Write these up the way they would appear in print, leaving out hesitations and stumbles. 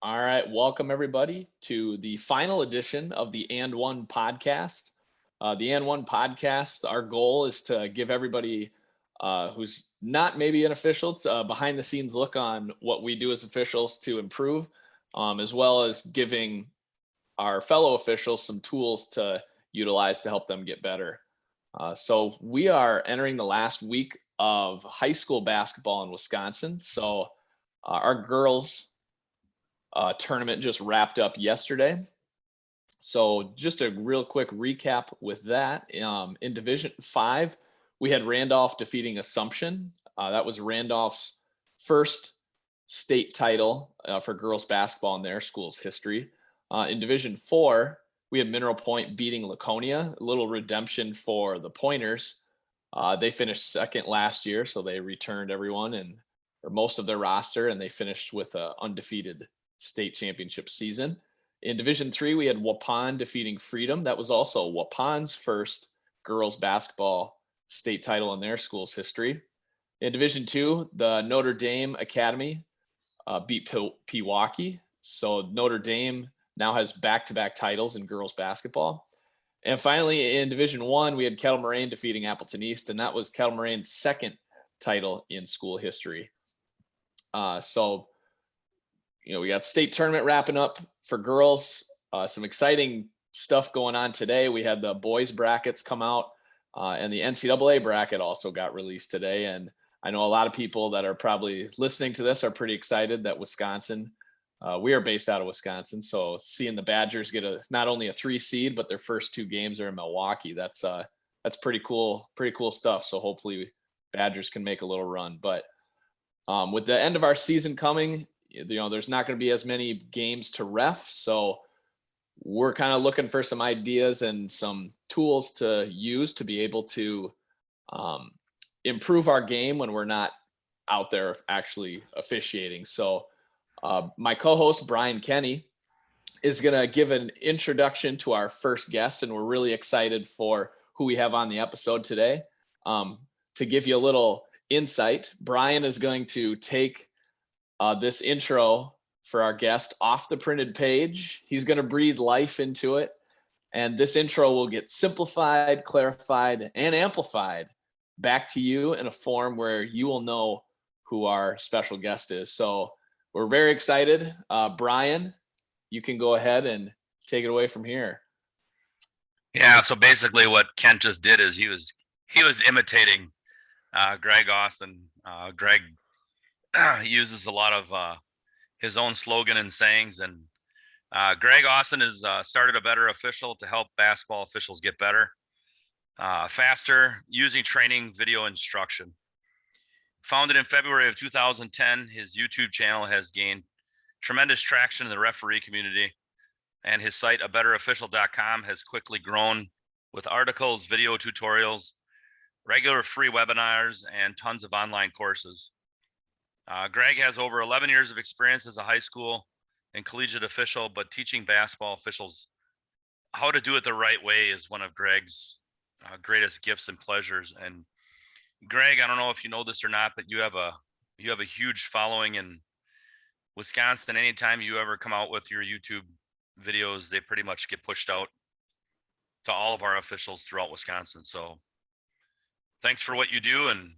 All right, welcome everybody to the final edition of the And One podcast. The And One podcast, our goal is to give everybody who's not maybe an official a behind the scenes look on what we do as officials to improve, as well as giving our fellow officials some tools to utilize to help them get better. So we are entering the last week of high school basketball in Wisconsin. So our girls tournament just wrapped up yesterday. So just a real quick recap with that. In Division 5, we had Randolph defeating Assumption. That was Randolph's first state title for girls basketball in their school's history. In Division 4, we had Mineral Point beating Laconia, a little redemption for the Pointers. They finished second last year, so they returned everyone or most of their roster, and they finished with an undefeated state championship season. In Division 3, we had Waupun defeating Freedom. That was also Waupun's first girls basketball state title in their school's history. In Division 2, the Notre Dame Academy beat Pewaukee. So Notre Dame now has back-to-back titles in girls basketball. And finally, in Division 1, we had Kettle Moraine defeating Appleton East, and that was Kettle Moraine's second title in school history. We got state tournament wrapping up for girls. Some exciting stuff going on today. We had the boys brackets come out, and the NCAA bracket also got released today. And I know a lot of people that are probably listening to this are pretty excited that Wisconsin, we are based out of Wisconsin. So seeing the Badgers get not only a 3 seed, but their first 2 games are in Milwaukee. That's pretty cool stuff. So hopefully Badgers can make a little run. But with the end of our season coming, there's not going to be as many games to ref. So we're kind of looking for some ideas and some tools to use to be able to improve our game when we're not out there actually officiating. So my co-host, Brian Kenny, is going to give an introduction to our first guest, and we're really excited for who we have on the episode today. To give you a little insight, Brian is going to take this intro for our guest off the printed page. He's going to breathe life into it, and this intro will get simplified, clarified, and amplified back to you in a form where you will know who our special guest is. So we're very excited. Brian, you can go ahead and take it away from here. Yeah, so basically what Kent just did is he was imitating Greg Austin. Greg uses a lot of his own slogan and sayings, and Greg Austin has started a better official to help basketball officials get better, faster, using training video instruction. Founded in February of 2010, his YouTube channel has gained tremendous traction in the referee community, and his site, abetterofficial.com, has quickly grown with articles, video tutorials, regular free webinars, and tons of online courses. Greg has over 11 years of experience as a high school and collegiate official, but teaching basketball officials how to do it the right way is one of Greg's greatest gifts and pleasures. And Greg, I don't know if you know this or not, but you have a huge following in Wisconsin. Anytime you ever come out with your YouTube videos, they pretty much get pushed out to all of our officials throughout Wisconsin. So thanks for what you do. And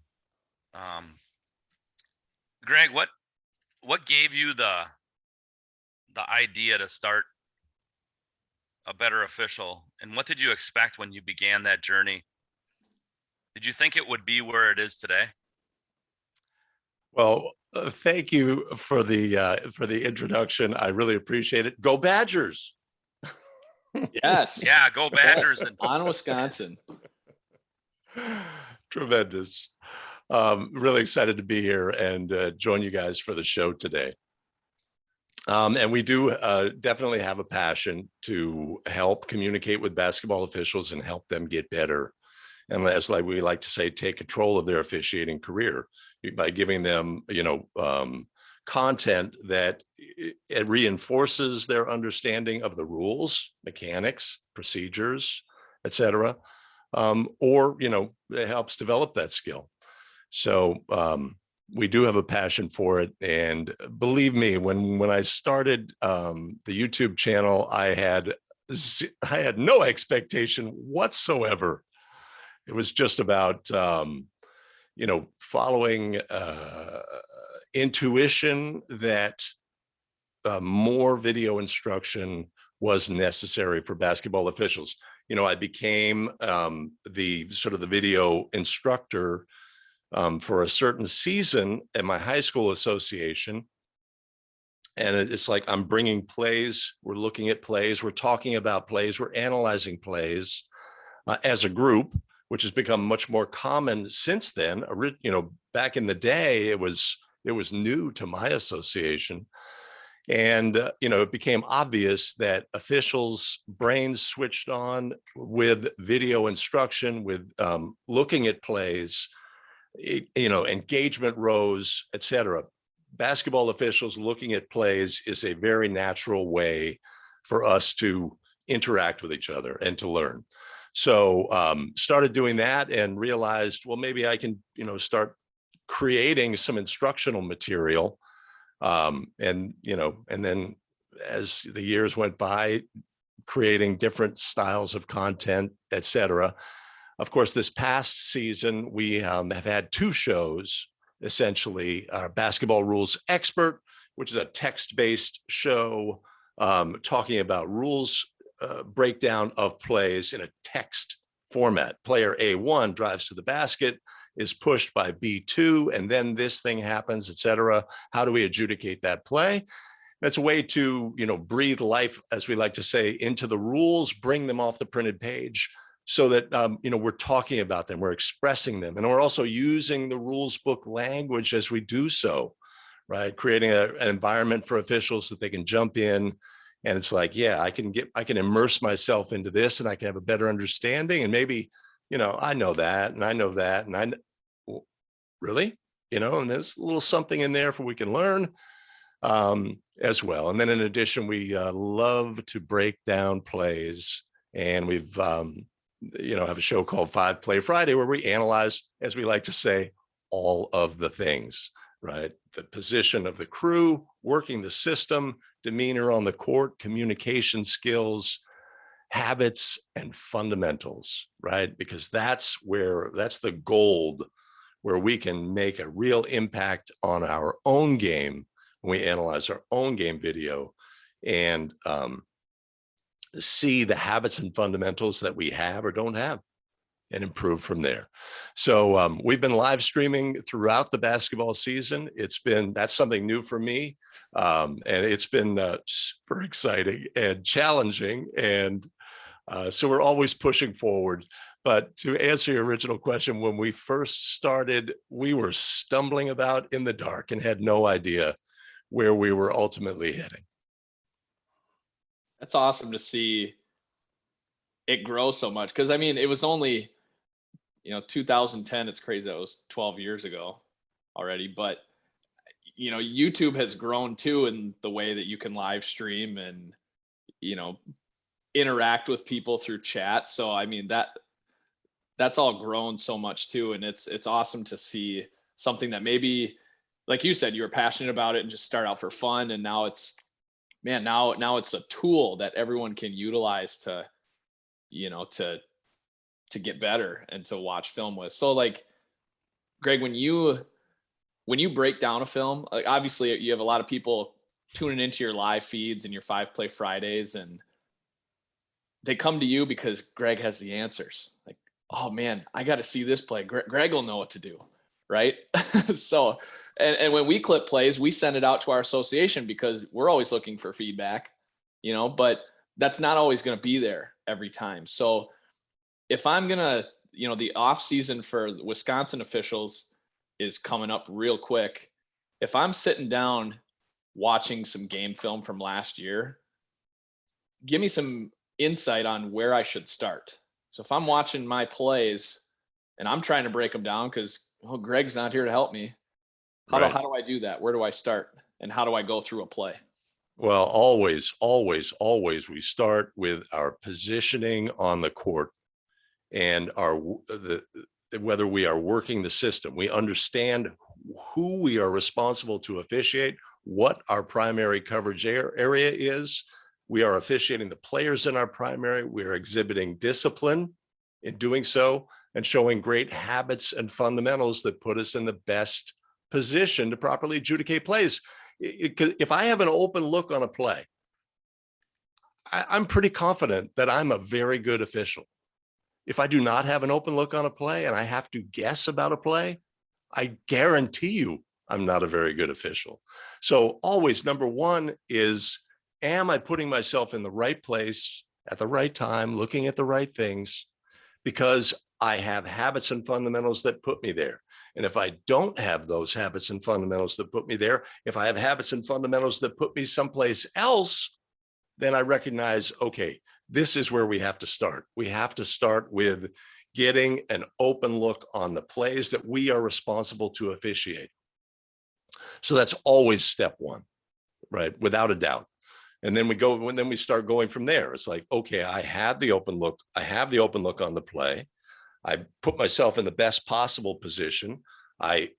Greg, what gave you the idea to start a better official, and what did you expect when you began that journey? Did you think it would be where it is today? Well, thank you for the introduction. I really appreciate it. Go Badgers! Yes. Yeah, go Badgers. Yes. On Wisconsin. Tremendous. Really excited to be here and join you guys for the show today. And we do definitely have a passion to help communicate with basketball officials and help them get better. And as we like to say, take control of their officiating career by giving them, content that it reinforces their understanding of the rules, mechanics, procedures, etc. Or it helps develop that skill. So we do have a passion for it. And believe me, when I started the YouTube channel, I had no expectation whatsoever. It was just about following intuition that more video instruction was necessary for basketball officials. I became the video instructor for a certain season at my high school association. And it's like, I'm bringing plays, we're looking at plays, we're talking about plays, we're analyzing plays as a group, which has become much more common since then. Back in the day, it was new to my association. And, it became obvious that officials' brains switched on with video instruction, with looking at plays, engagement rose, et cetera. Basketball officials looking at plays is a very natural way for us to interact with each other and to learn. So started doing that and realized, well, maybe I can, start creating some instructional material. And then as the years went by, creating different styles of content, et cetera. Of course, this past season, we have had two shows, essentially, our Basketball Rules Expert, which is a text-based show talking about rules breakdown of plays in a text format. Player A1 drives to the basket, is pushed by B2, and then this thing happens, et cetera. How do we adjudicate that play? That's a way to, breathe life, as we like to say, into the rules, bring them off the printed page, so that, we're talking about them, we're expressing them, and we're also using the rules book language as we do so, right? Creating an environment for officials that they can jump in, and it's like, yeah, I can immerse myself into this, and I can have a better understanding, and maybe, I know that, and I know that, and really, and there's a little something in there for we can learn as well. And then in addition, we love to break down plays, and we've have a show called 5 Play Friday, where we analyze, as we like to say, all of the things, right? The position of the crew, working the system, demeanor on the court, communication skills, habits, and fundamentals, right? Because that's the gold where we can make a real impact on our own game when we analyze our own game video and see the habits and fundamentals that we have or don't have and improve from there. So we've been live streaming throughout the basketball season. That's something new for me. And it's been super exciting and challenging. And so we're always pushing forward. But to answer your original question, when we first started, we were stumbling about in the dark and had no idea where we were ultimately heading. That's awesome to see it grow so much. Because it was only 2010. It's crazy that was 12 years ago already. But YouTube has grown too in the way that you can live stream and interact with people through chat. So that's all grown so much too, and it's awesome to see something that maybe, like you said, you were passionate about it and just start out for fun, and now it's a tool that everyone can utilize to get better and to watch film with. So like, Greg, when you break down a film, like obviously you have a lot of people tuning into your live feeds and your 5 Play Fridays, and they come to you because Greg has the answers. Like, oh man, I got to see this play. Greg will know what to do, right? So, and when we clip plays, we send it out to our association because we're always looking for feedback, but that's not always going to be there every time. So if I'm going to, the off season for Wisconsin officials is coming up real quick. If I'm sitting down watching some game film from last year, give me some insight on where I should start. So if I'm watching my plays and I'm trying to break them down because Greg's not here to help me, how do I do that? Where do I start? And how do I go through a play? Well, always we start with our positioning on the court and whether we are working the system. We understand who we are responsible to officiate, what our primary coverage area is. We are officiating the players in our primary. We are exhibiting discipline in doing so and showing great habits and fundamentals that put us in the best position to properly adjudicate plays. If I have an open look on a play, I'm pretty confident that I'm a very good official. If I do not have an open look on a play and I have to guess about a play, I guarantee you I'm not a very good official. So always number one is, am I putting myself in the right place at the right time, looking at the right things? Because I have habits and fundamentals that put me there. And if I don't have those habits and fundamentals that put me there, if I have habits and fundamentals that put me someplace else, then I recognize, okay, this is where we have to start. We have to start with getting an open look on the plays that we are responsible to officiate. So that's always step one, right? Without a doubt. And then we start going from there. It's like, okay, I have the open look on the play. I put myself in the best possible position. I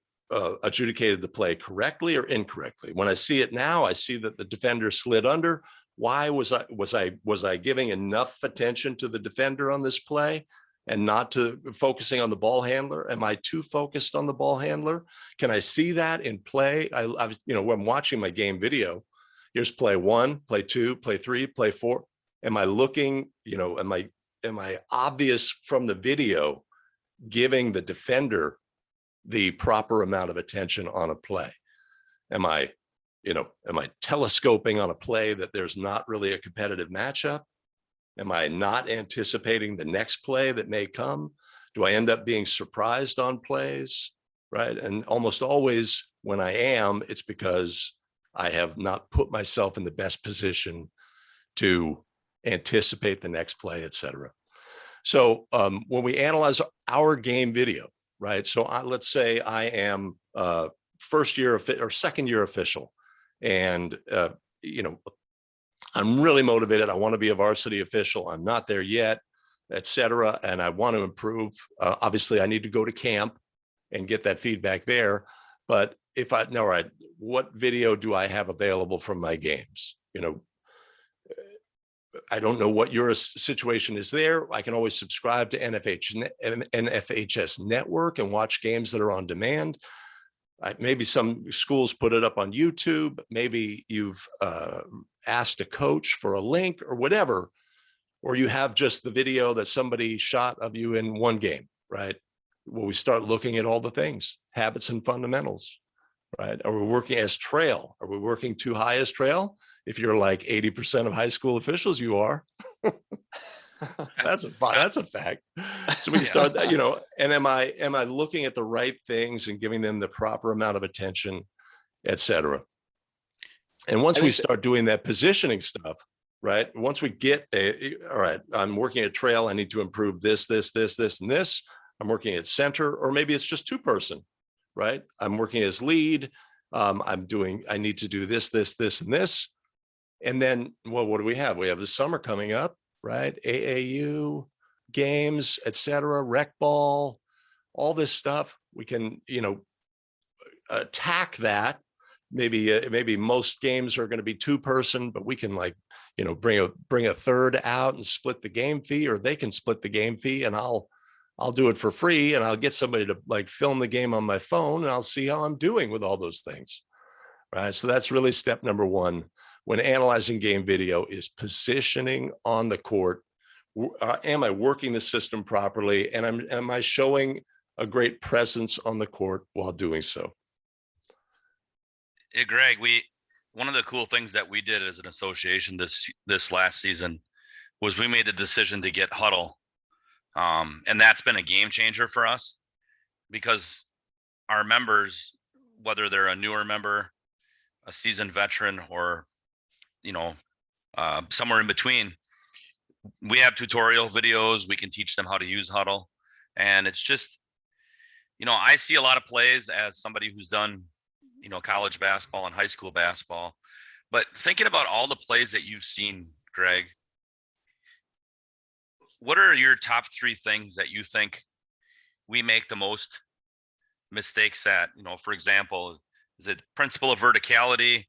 adjudicated the play correctly or incorrectly. When I see it now, I see that the defender slid under. Why was I giving enough attention to the defender on this play and not to focusing on the ball handler? Am I too focused on the ball handler? Can I see that in play? When I'm watching my game video, here's play 1, play 2, play 3, play 4. Am I looking, am I obvious from the video giving the defender the proper amount of attention on a play? Am I telescoping on a play that there's not really a competitive matchup? Am I not anticipating the next play that may come? Do I end up being surprised on plays? Right. And almost always when I am, it's because I have not put myself in the best position to anticipate the next play, et cetera. So when we analyze our game video, right? So let's say I am first year or second year official, and I'm really motivated. I want to be a varsity official. I'm not there yet, et cetera. And I want to improve. Obviously, I need to go to camp and get that feedback there. But all right, what video do I have available from my games? I don't know what your situation is there. I can always subscribe to NFHS Network and watch games that are on demand. Maybe some schools put it up on YouTube. Maybe you've asked a coach for a link or whatever, or you have just the video that somebody shot of you in one game, right? Well, we start looking at all the things, habits and fundamentals, right? Are we working as trail? Are we working too high as trail? If you're like 80% of high school officials, you are. That's a fact. So we start that, and am I looking at the right things and giving them the proper amount of attention, et cetera. And once we start doing that positioning stuff, right? Once we get all right, I'm working at trail. I need to improve this, and this. I'm working at center, or maybe it's just 2-person, right? I'm working as lead. I need to do this, and this. And then, well, what do we have? We have the summer coming up, right? AAU games, et cetera, rec ball, all this stuff. We can, attack that. Maybe most games are going to be 2-person, but we can bring a third out and split the game fee, or they can split the game fee, and I'll do it for free, and I'll get somebody to film the game on my phone, and I'll see how I'm doing with all those things. Right. So that's really step number one when analyzing game video, is positioning on the court. Am I working the system properly? And am I showing a great presence on the court while doing so? Hey, Greg, one of the cool things that we did as an association this last season was we made the decision to get Huddle. And that's been a game changer for us, because our members, whether they're a newer member, a seasoned veteran, or somewhere in between, we have tutorial videos. We can teach them how to use Huddle. And it's just, I see a lot of plays as somebody who's done, college basketball and high school basketball. But thinking about all the plays that you've seen, Greg, what are your top 3 things that you think we make the most mistakes at, for example, is it principle of verticality?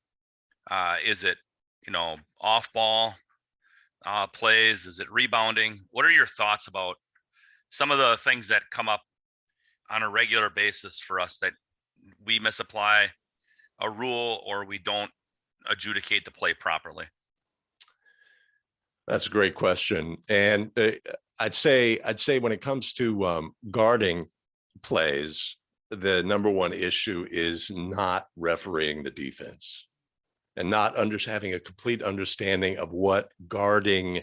Is it, off ball plays? Is it rebounding? What are your thoughts about some of the things that come up on a regular basis for us that we misapply a rule or we don't adjudicate the play properly? That's a great question. And I'd say when it comes to guarding plays, the number one issue is not refereeing the defense and not having a complete understanding of what guarding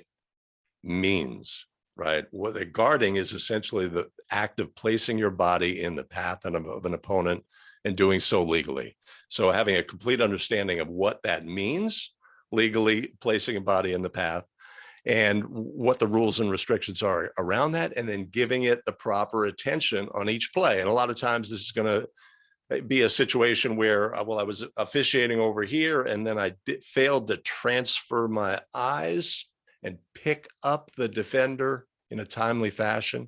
means, right? What the guarding is essentially the act of placing your body in the path of an opponent and doing so legally. So having a complete understanding of what that means legally, placing a body in the path, and what the rules and restrictions are around that, and then giving it the proper attention on each play. And a lot of times this is going to be a situation where, well, I was officiating over here and then I failed to transfer my eyes and pick up the defender in a timely fashion,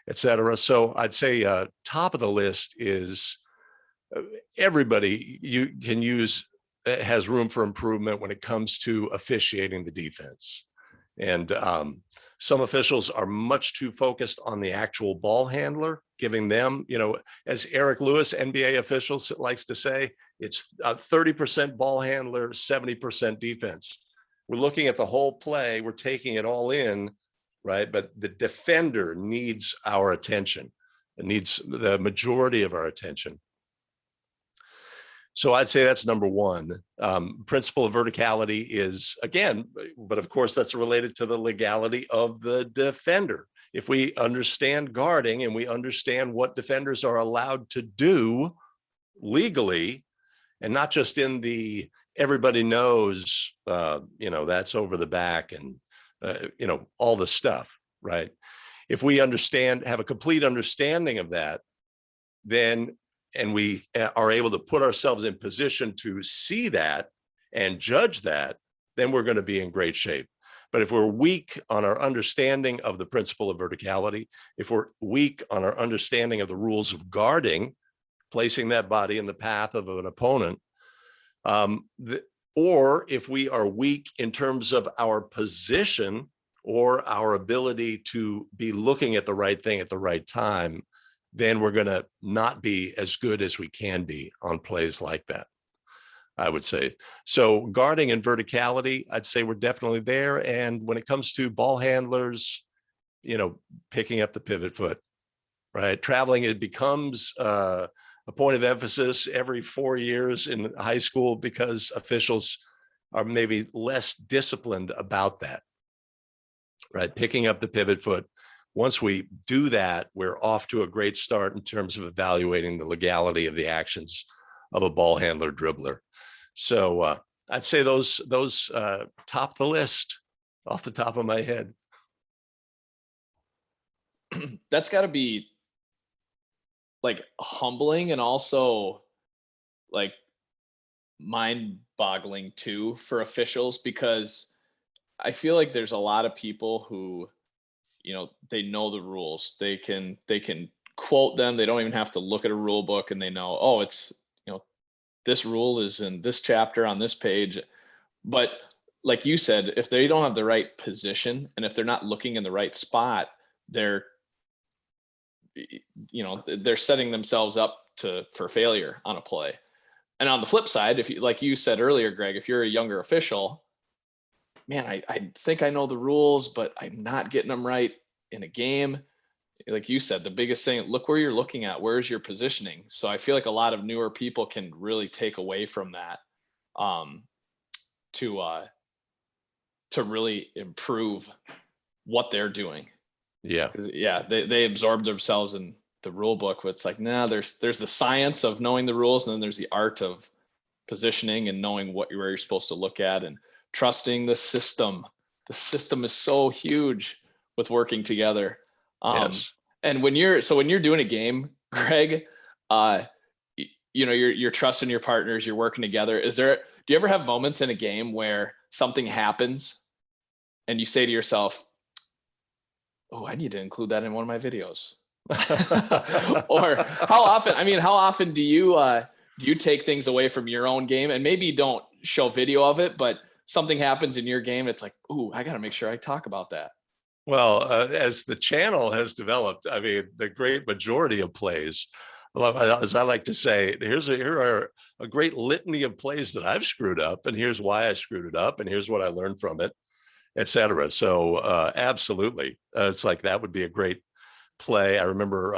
et cetera. So I'd say top of the list is everybody you can use has room for improvement when it comes to officiating the defense. And some officials are much too focused on the actual ball handler, giving them, as Eric Lewis, NBA officials, likes to say, it's 30% ball handler, 70% defense. We're looking at the whole play. We're taking it all in, right? But the defender needs our attention. It needs the majority of our attention. So I'd say that's number one. Principle of verticality is, again, but of course that's related to the legality of the defender. If we understand guarding and we understand what defenders are allowed to do legally, and not just in the everybody knows, that's over the back and, all the stuff, right? If we have a complete understanding of that, then and we are able to put ourselves in position to see that and judge that, then we're going to be in great shape. But if we're weak on our understanding of the principle of verticality, if we're weak on our understanding of the rules of guarding, placing that body in the path of an opponent, or if we are weak in terms of our position or our ability to be looking at the right thing at the right time, then we're going to not be as good as we can be on plays like that, I would say. So guarding and verticality, I'd say we're definitely there. And when it comes to ball handlers, picking up the pivot foot, right? Traveling, it becomes a point of emphasis every 4 years in high school because officials are maybe less disciplined about that, right? Picking up the pivot foot. Once we do that, we're off to a great start in terms of evaluating the legality of the actions of a ball handler dribbler. So I'd say those top the list off the top of my head. That's got to be like humbling and also like mind-boggling too for officials, because I feel like there's a lot of people who, they know the rules. They can quote them. They don't even have to look at a rule book, and they know, oh, it's, this rule is in this chapter on this page. But like you said, if they don't have the right position and if they're not looking in the right spot, they're setting themselves up for failure on a play. And on the flip side, if you, like you said earlier, Greg, if you're a younger official, man, I think I know the rules, but I'm not getting them right in a game. Like you said, the biggest thing, look where you're looking at. Where's your positioning? So I feel like a lot of newer people can really take away from that to really improve what they're doing. Yeah. Yeah, they absorb themselves in the rule book, but it's like, nah, there's the science of knowing the rules, and then there's the art of positioning and knowing where you're supposed to look at and trusting the system. The system is so huge with working together. Yes. And when you're doing a game, Greg, you're trusting your partners, you're working together. Do you ever have moments in a game where something happens and you say to yourself, oh, I need to include that in one of my videos? Or how often do you take things away from your own game, and maybe you don't show video of it, but something happens in your game, it's like, ooh, I got to make sure I talk about that. Well, as the channel has developed, I mean, the great majority of plays, as I like to say, here are a great litany of plays that I've screwed up, and here's why I screwed it up, and here's what I learned from it, etc. So absolutely, it's like that would be a great play. I remember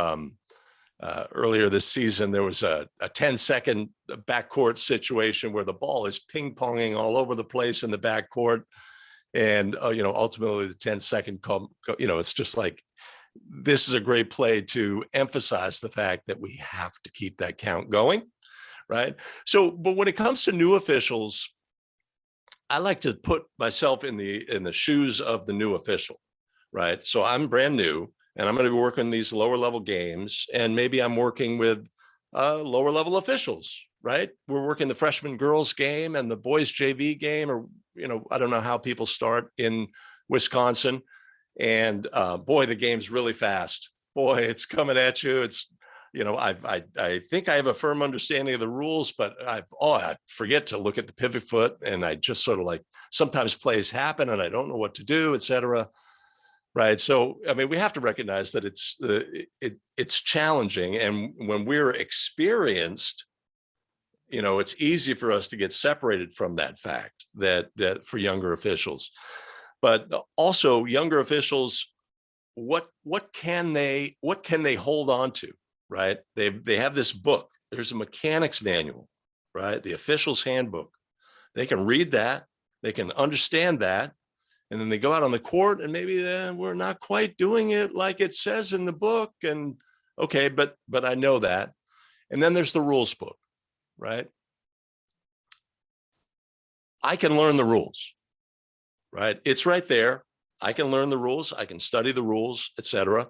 earlier this season, there was a 10-second backcourt situation where the ball is ping-ponging all over the place in the backcourt. And, ultimately the 10-second, it's just like, this is a great play to emphasize the fact that we have to keep that count going, right? So, but when it comes to new officials, I like to put myself in the shoes of the new official, right? So I'm brand new, and I'm going to be working these lower level games, and maybe I'm working with lower level officials, right? We're working the freshman girls game and the boys JV game, or I don't know how people start in Wisconsin. And boy, the game's really fast. Boy, it's coming at you. It's I think I have a firm understanding of the rules, but I forget to look at the pivot foot, and I just sort of like, sometimes plays happen and I don't know what to do, etc. Right. So, I mean, we have to recognize that it's challenging. And when we're experienced, it's easy for us to get separated from that fact that for younger officials. But also younger officials, what can they hold on to, right? They have this book. There's a mechanics manual, right? The official's handbook. They can read that. They can understand that. And then they go out on the court, and maybe we're not quite doing it like it says in the book. And okay, but I know that. And then there's the rules book, right? I can learn the rules, right? It's right there. I can learn the rules. I can study the rules, etc.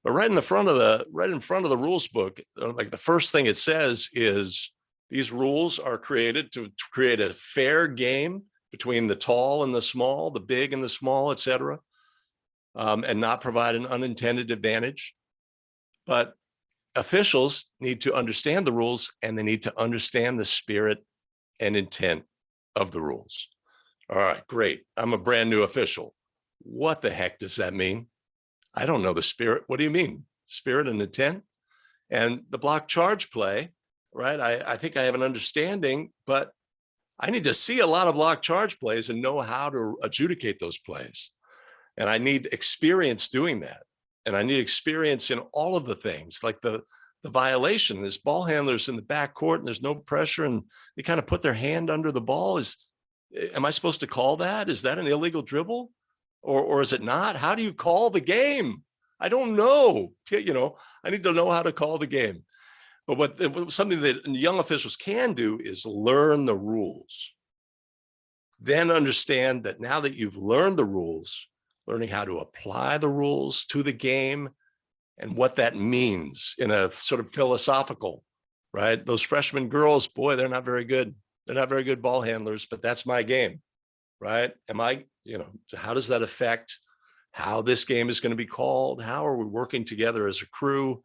But right in front of the rules book, like the first thing it says is these rules are created to create a fair game between the tall and the small, the big and the small, etc., and not provide an unintended advantage. But officials need to understand the rules, and they need to understand the spirit and intent of the rules. All right, great. I'm a brand new official. What the heck does that mean? I don't know the spirit. What do you mean? Spirit and intent? And the block charge play, right? I think I have an understanding, but I need to see a lot of block charge plays and know how to adjudicate those plays. And I need experience doing that. And I need experience in all of the things, like the violation. There's ball handlers in the backcourt and there's no pressure, and they kind of put their hand under the ball. Am I supposed to call that? Is that an illegal dribble? Or is it not? How do you call the game? I don't know. I need to know how to call the game. But something that young officials can do is learn the rules. Then understand that now that you've learned the rules, learning how to apply the rules to the game and what that means in a sort of philosophical, right? Those freshman girls, boy, they're not very good. They're not very good ball handlers, but that's my game, right? How does that affect how this game is going to be called? How are we working together as a crew,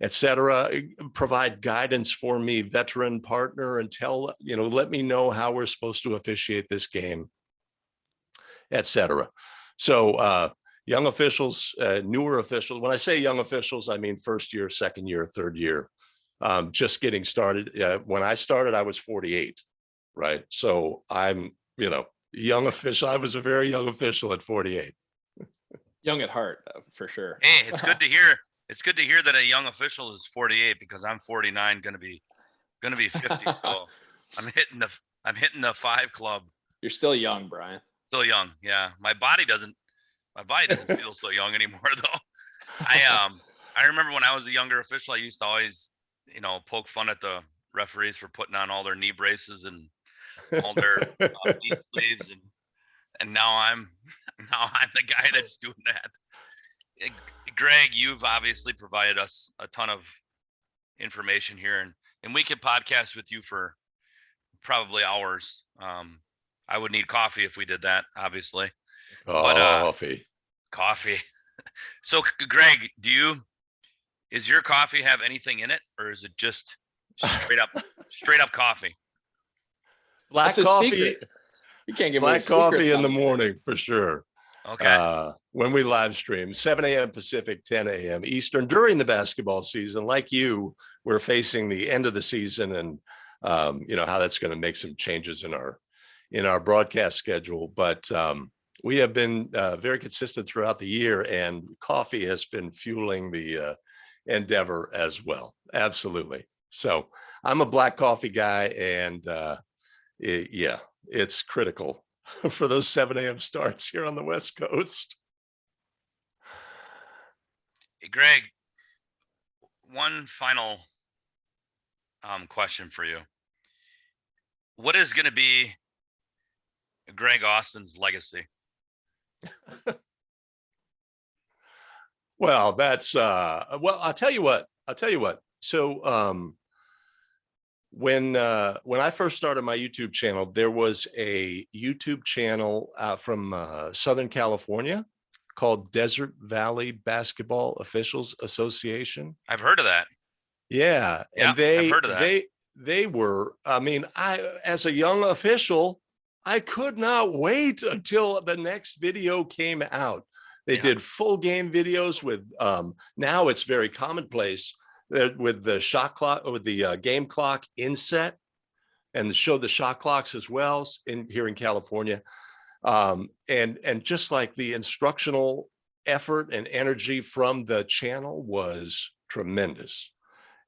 etc.? Provide guidance for me, veteran partner, and let me know how we're supposed to officiate this game, etc. So young officials, newer officials, when I say young officials, I mean first year, second year, third year, just getting started. When I started, I was 48, right? So I'm, young official. I was a very young official at 48. Young at heart, for sure. Hey, it's good to hear. It's good to hear that a young official is 48, because I'm 49, gonna be 50. So I'm hitting the 5 club. You're still young, Brian. Still young, yeah. My body doesn't feel so young anymore, though. I remember when I was a younger official, I used to always, poke fun at the referees for putting on all their knee braces and all their knee sleeves, and now I'm the guy that's doing that. Greg, you've obviously provided us a ton of information here, and we could podcast with you for probably hours. I would need coffee if we did that, obviously. Coffee. Coffee. So, Greg, do Is your coffee have anything in it, or is it just straight up coffee? Black That's a coffee, secret. You can't give away black secrets. coffee in the on- morning for sure. Okay. When we live stream, 7 a.m. Pacific, 10 a.m. Eastern during the basketball season. Like you, we're facing the end of the season, and you know how that's going to make some changes in our broadcast schedule. But we have been very consistent throughout the year, and coffee has been fueling the endeavor as well. Absolutely. So I'm a black coffee guy, and yeah, it's critical for those 7 a.m. starts here on the West Coast. Hey, Greg, one final question for you. What is going to be Greg Austin's legacy? Well, that's well, I'll tell you what. So when I first started my YouTube channel, there was a YouTube channel from Southern California called Desert Valley Basketball Officials Association. I've heard of that. Yeah, Yeah, and I've heard of that. they were, I mean, I as a young official, I could not wait until the next video came out. They Yeah. did full game videos with now it's very commonplace with the shot clock, with the game clock inset, and show the shot clocks as well in here in California. And just like the instructional effort and energy from the channel was tremendous.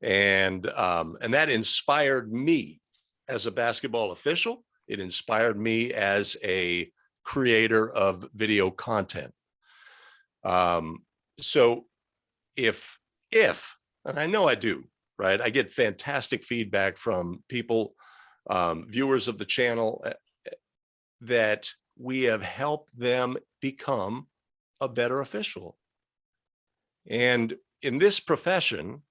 And that inspired me as a basketball official. It inspired me as a creator of video content. So if and I know I do, right? I get fantastic feedback from people, viewers of the channel, that we have helped them become a better official. And in this profession,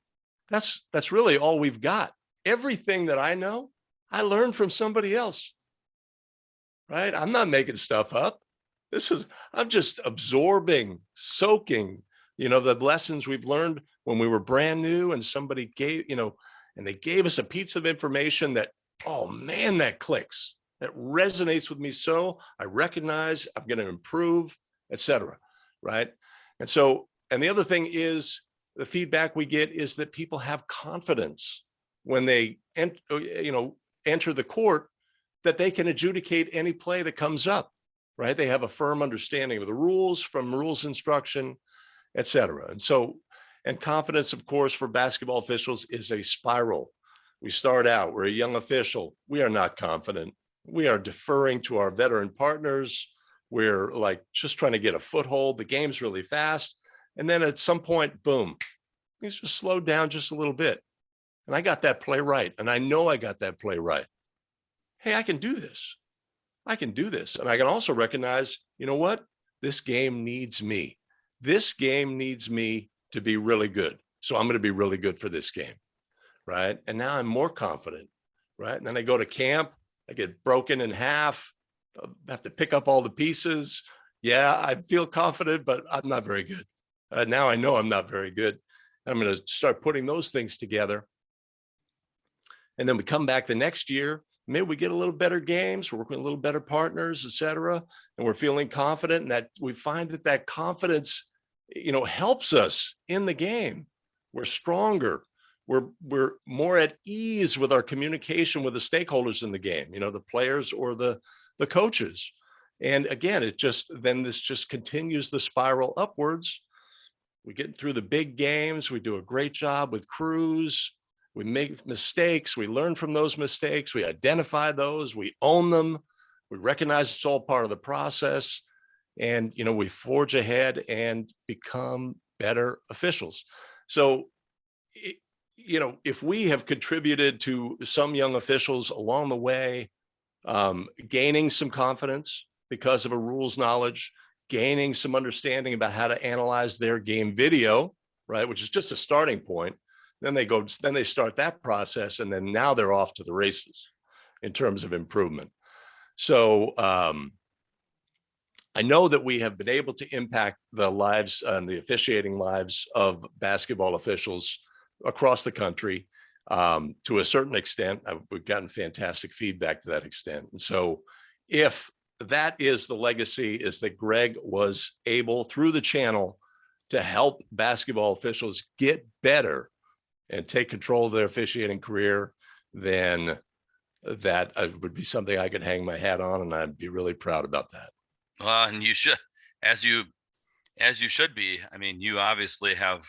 that's really all we've got. Everything that I know, I learned from somebody else, right? I'm not making stuff up. I'm just absorbing, soaking, the lessons we've learned when we were brand new, and somebody gave, and they gave us a piece of information that, oh man, that clicks. That resonates with me. So I recognize I'm going to improve, etc. Right. And the other thing is, the feedback we get is that people have confidence when they enter the court, that they can adjudicate any play that comes up, right? They have a firm understanding of the rules, from rules instruction, etc. And confidence, of course, for basketball officials is a spiral. We start out, we're a young official, we are not confident. We are deferring to our veteran partners. We're like just trying to get a foothold. The game's really fast. And then at some point, boom, things just slowed down just a little bit. And I got that play right. And I know I got that play right. Hey, I can do this. I can do this. And I can also recognize, you know what? This game needs me. This game needs me to be really good. So I'm going to be really good for this game. Right. And now I'm more confident. Right. And then I go to camp, I get broken in half, I have to pick up all the pieces. Yeah, I feel confident, but I'm not very good. Now I know I'm not very good. I'm going to start putting those things together. And then we come back the next year, maybe we get a little better games, we're working with a little better partners, et cetera. And we're feeling confident, and that we find that confidence, helps us in the game. We're stronger. We're more at ease with our communication with the stakeholders in the game, the players or the coaches. And again, this just continues the spiral upwards. We get through the big games. We do a great job with crews. We make mistakes. We learn from those mistakes. We identify those. We own them. We recognize it's all part of the process. And, we forge ahead and become better officials. So, if we have contributed to some young officials along the way, gaining some confidence because of a rules knowledge, gaining some understanding about how to analyze their game video, right, which is just a starting point. Then they start that process, and then now they're off to the races in terms of improvement. So I know that we have been able to impact the lives and the officiating lives of basketball officials across the country to a certain extent. We've gotten fantastic feedback to that extent. And so if that is the legacy, is that Greg was able through the channel to help basketball officials get better and take control of their officiating career, then that would be something I could hang my hat on, and I'd be really proud about that. And you should, as you should be. I mean, you obviously have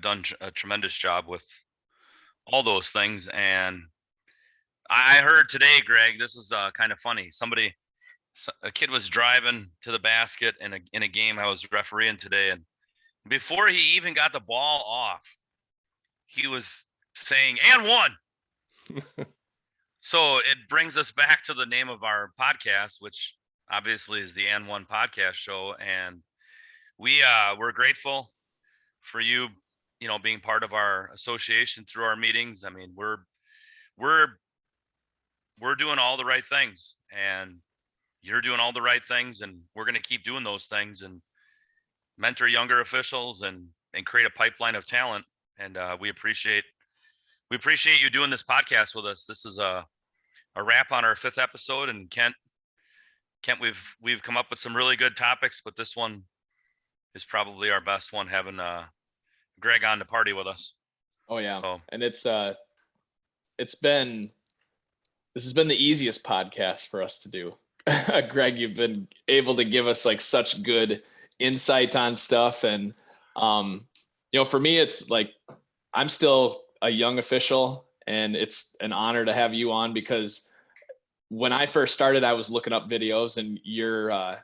done a tremendous job with all those things. And I heard today, Greg, this is kind of funny. A kid was driving to the basket in a game I was refereeing today, and before he even got the ball off, he was saying "and one." So it brings us back to the name of our podcast, which obviously is the And One Podcast Show, and we're grateful for you, being part of our association through our meetings. I mean, we're doing all the right things, and you're doing all the right things, and we're going to keep doing those things and mentor younger officials and create a pipeline of talent. And we appreciate you doing this podcast with us. This is a wrap on our 5th episode, and Kent, we've come up with some really good topics, but this one is probably our best one, having Greg on to party with us. Oh yeah. So, and this has been the easiest podcast for us to do. Greg, you've been able to give us like such good insight on stuff. And, for me, it's like, I'm still a young official, and it's an honor to have you on, because when I first started, I was looking up videos, and your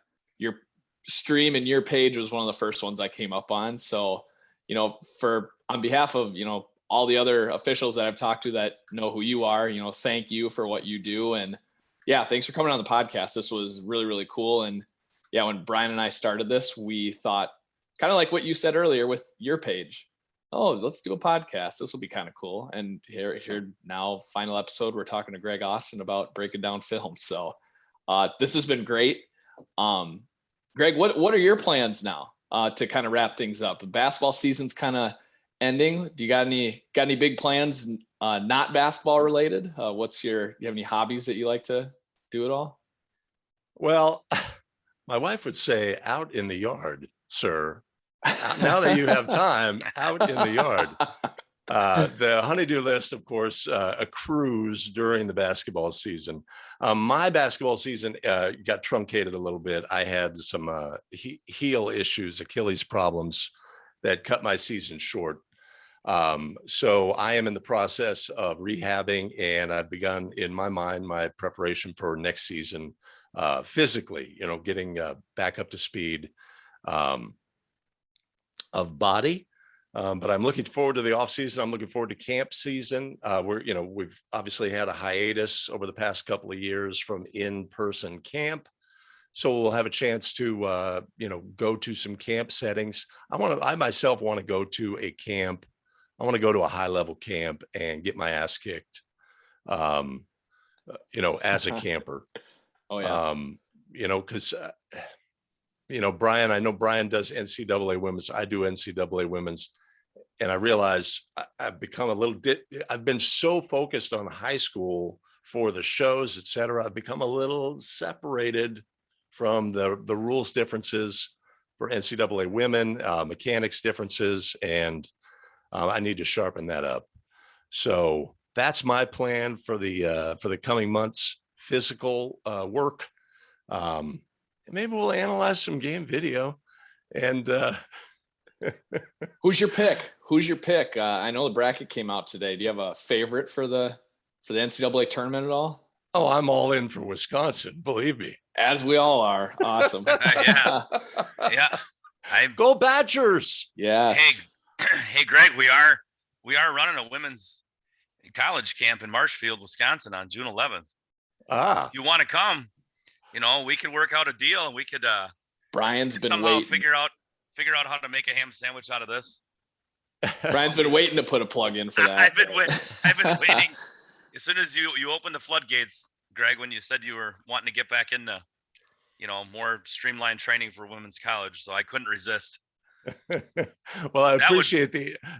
stream and your page was one of the first ones I came up on. So, on behalf of, all the other officials that I've talked to that know who you are, thank you for what you do. And yeah, thanks for coming on the podcast. This was really, really cool. And yeah, when Brian and I started this, we thought kind of like what you said earlier with your page. Oh, let's do a podcast. This will be kind of cool. And here now, final episode, we're talking to Greg Austin about breaking down film. So this has been great. Greg, what are your plans now to kind of wrap things up? The basketball season's kind of ending. Do you got any big plans, not basketball related? Do you have any hobbies that you like to do at all? Well, my wife would say, out in the yard, sir. Now that you have time, out in the yard. The honeydew list, of course, accrues during the basketball season. My basketball season got truncated a little bit. I had some heel issues, Achilles problems, that cut my season short. So I am in the process of rehabbing, and I've begun, in my mind, my preparation for next season physically, getting back up to speed of body. But I'm looking forward to the off season. I'm looking forward to camp season. We've obviously had a hiatus over the past couple of years from in-person camp. So we'll have a chance to, go to some camp settings. I myself want to go to a camp. I want to go to a high level camp and get my ass kicked, as a camper. Oh yeah. Because, Brian, I know Brian does NCAA women's. I do NCAA women's. And I realize I've become I've been so focused on high school for the shows, et cetera. I've become a little separated from the rules differences for NCAA women, mechanics differences, and I need to sharpen that up. So that's my plan for the coming months. Physical work. Maybe we'll analyze some game video. And Who's your pick? I know the bracket came out today. Do you have a favorite for the NCAA tournament at all? Oh, I'm all in for Wisconsin. Believe me. As we all are. Awesome. Yeah. Go Badgers. Yes. Hey, Greg, we are running a women's college camp in Marshfield, Wisconsin on June 11th. If you want to come, we could work out a deal, and we could Brian's been somehow waiting. figure out how to make a ham sandwich out of this. Brian's been waiting to put a plug in for that. I've been waiting. As soon as you opened the floodgates, Greg, when you said you were wanting to get back into more streamlined training for women's college. So I couldn't resist. Well, I That would- appreciate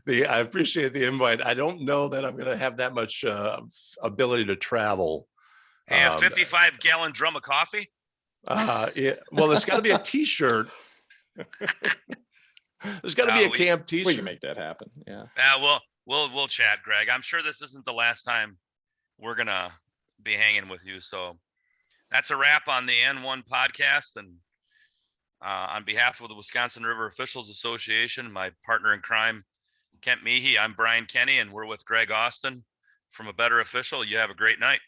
I appreciate the invite. I don't know that I'm going to have that much ability to travel. Hey, a 55-gallon drum of coffee? Yeah, well, there's got to be a T-shirt. There's got to be a camp T-shirt. We can make that happen. Yeah. We'll chat, Greg. I'm sure this isn't the last time we're gonna be hanging with you. So that's a wrap on the N1 podcast. And on behalf of the Wisconsin River Officials Association, my partner in crime, Kent Meehee, I'm Brian Kenny, and we're with Greg Austin from A Better Official. You have a great night.